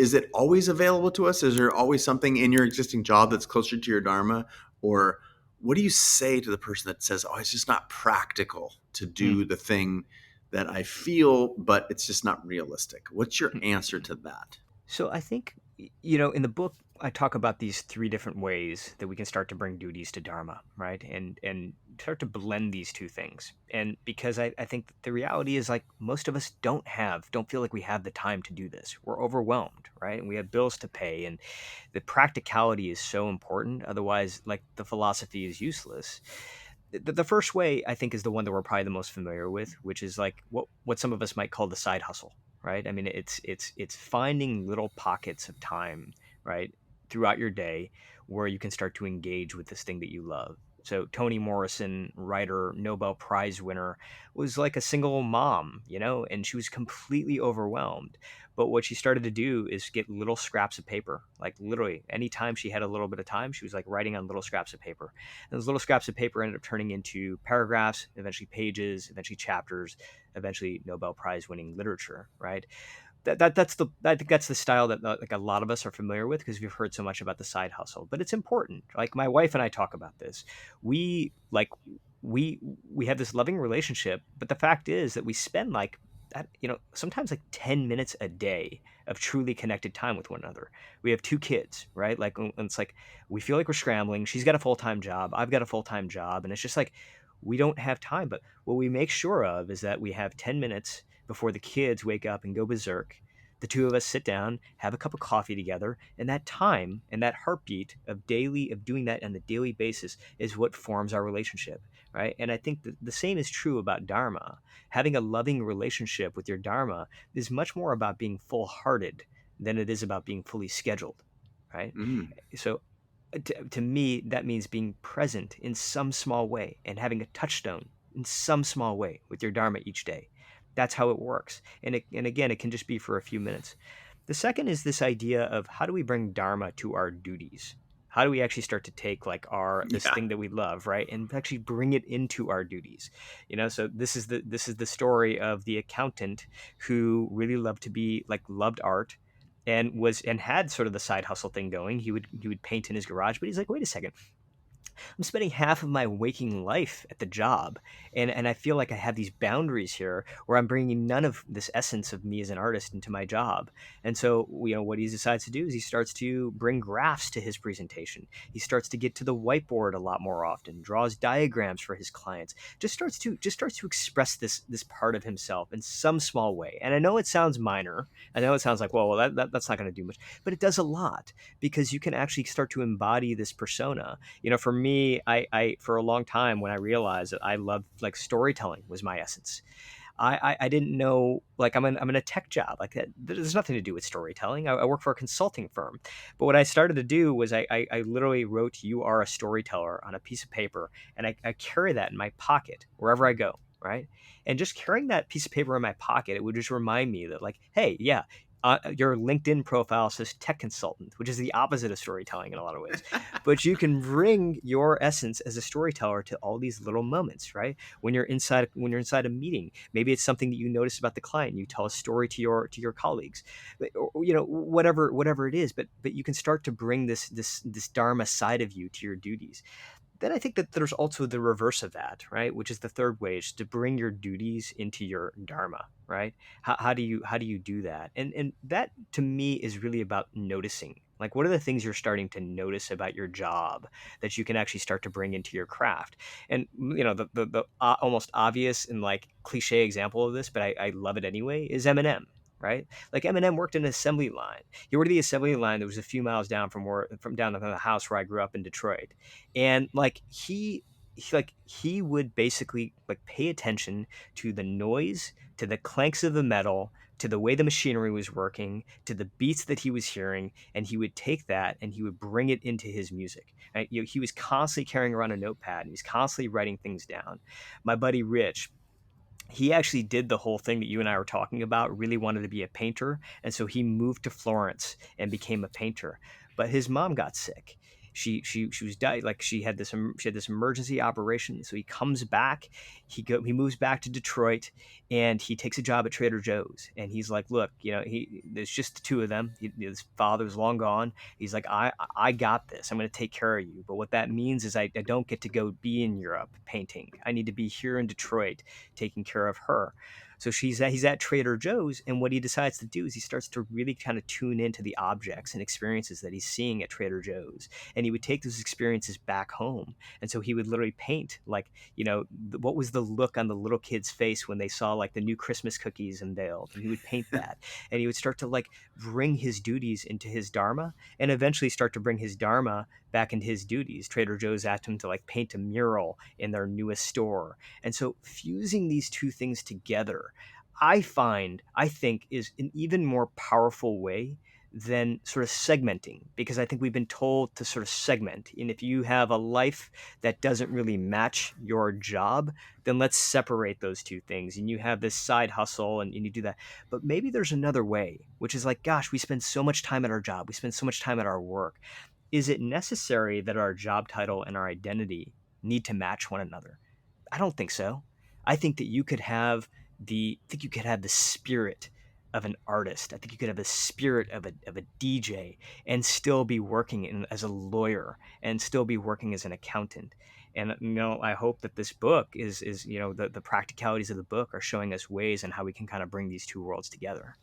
is it always available to us? Is there always something in your existing job that's closer to your Dharma? Or what do you say to the person that says, oh, it's just not practical to do the thing that I feel, but it's just not realistic? What's your answer to that? So I think, in the book, I talk about these three different ways that we can start to bring duties to Dharma, right? And start to blend these two things. And because I think that the reality is like most of us don't feel like we have the time to do this. We're overwhelmed, right? And we have bills to pay, and the practicality is so important. Otherwise, like the philosophy is useless. The first way I think is the one that we're probably the most familiar with, which is like what some of us might call the side hustle, right? I mean, it's finding little pockets of time, right, throughout your day where you can start to engage with this thing that you love. So Toni Morrison, writer, Nobel Prize winner, was like a single mom, and she was completely overwhelmed. But what she started to do is get little scraps of paper. Like literally, anytime she had a little bit of time, she was like writing on little scraps of paper. And those little scraps of paper ended up turning into paragraphs, eventually pages, eventually chapters, eventually Nobel Prize winning literature, right? I think that's the style that like a lot of us are familiar with because we've heard so much about the side hustle. But it's important. Like my wife and I talk about this. We like we have this loving relationship, but the fact is that we spend like that, sometimes like 10 minutes a day of truly connected time with one another. We have two kids, right? Like and it's like we feel like we're scrambling. She's got a full-time job, I've got a full-time job, and it's just like we don't have time. But what we make sure of is that we have 10 minutes before the kids wake up and go berserk. The two of us sit down, have a cup of coffee together, and that time and that heartbeat of doing that on a daily basis is what forms our relationship, right? And I think that the same is true about Dharma. Having a loving relationship with your Dharma is much more about being full-hearted than it is about being fully scheduled, right? Mm. So to me, that means being present in some small way and having a touchstone in some small way with your Dharma each day. That's how it works. And again, it can just be for a few minutes. The second is this idea of how do we bring Dharma to our duties? How do we actually start to take like this Yeah. thing that we love, right, and actually bring it into our duties? So this is the story of the accountant who really loved art and had sort of the side hustle thing going. He would paint in his garage, but he's like, wait a second, I'm spending half of my waking life at the job, and I feel like I have these boundaries here where I'm bringing none of this essence of me as an artist into my job. And so, what he decides to do is he starts to bring graphs to his presentation. He starts to get to the whiteboard a lot more often, draws diagrams for his clients, just starts to express this part of himself in some small way. And I know it sounds minor. I know it sounds like, well, that's not going to do much, but it does a lot because you can actually start to embody this persona. For me, I for a long time when I realized that I loved like storytelling was my essence. I didn't know, like I'm in a tech job like that. There's nothing to do with storytelling. I work for a consulting firm, but what I started to do was I literally wrote "You are a storyteller" on a piece of paper, and I carry that in my pocket wherever I go. Right, and just carrying that piece of paper in my pocket, it would just remind me that, like, hey, yeah, your LinkedIn profile says tech consultant, which is the opposite of storytelling in a lot of ways. But you can bring your essence as a storyteller to all these little moments, right? When you're inside a meeting, maybe it's something that you notice about the client. You tell a story to your colleagues, or, whatever it is. But you can start to bring this Dharma side of you to your duties. Then I think that there's also the reverse of that, right? Which is the third way, is to bring your duties into your Dharma, right? How do you do that? And that to me is really about noticing. Like, what are the things you're starting to notice about your job that you can actually start to bring into your craft? And the almost obvious and like cliche example of this, but I love it anyway, is Eminem. Right, like Eminem worked in an assembly line. He worked at the assembly line that was a few miles down from down to the house where I grew up in Detroit, and like he would basically like pay attention to the noise, to the clanks of the metal, to the way the machinery was working, to the beats that he was hearing, and he would take that and he would bring it into his music. Right? He was constantly carrying around a notepad and he was constantly writing things down. My buddy Rich, he actually did the whole thing that you and I were talking about, really wanted to be a painter. And so he moved to Florence and became a painter. But his mom got sick. she was died, like she had this emergency operation. So he comes back, he moves back to Detroit, and he takes a job at Trader Joe's. And he's like, look, there's just the two of them. His father's long gone. He's like, I got this. I'm going to take care of you. But what that means is I don't get to go be in Europe painting. I need to be here in Detroit taking care of her. So he's at Trader Joe's, and what he decides to do is he starts to really kind of tune into the objects and experiences that he's seeing at Trader Joe's, and he would take those experiences back home. And so he would literally paint, like, what was the look on the little kid's face when they saw like the new Christmas cookies unveiled, and he would paint that, and he would start to like bring his duties into his Dharma, and eventually start to bring his Dharma back into his duties. Trader Joe's asked him to like paint a mural in their newest store. And so fusing these two things together, I think is an even more powerful way than sort of segmenting, because I think we've been told to sort of segment. And if you have a life that doesn't really match your job, then let's separate those two things. And you have this side hustle, and you do that. But maybe there's another way, which is like, gosh, we spend so much time at our job, we spend so much time at our work. Is it necessary that our job title and our identity need to match one another? I don't think so. I think that I think you could have the spirit of an artist. I think you could have the spirit of a DJ and still be working as a lawyer and still be working as an accountant. And I hope that this book is the practicalities of the book are showing us ways and how we can kind of bring these two worlds together.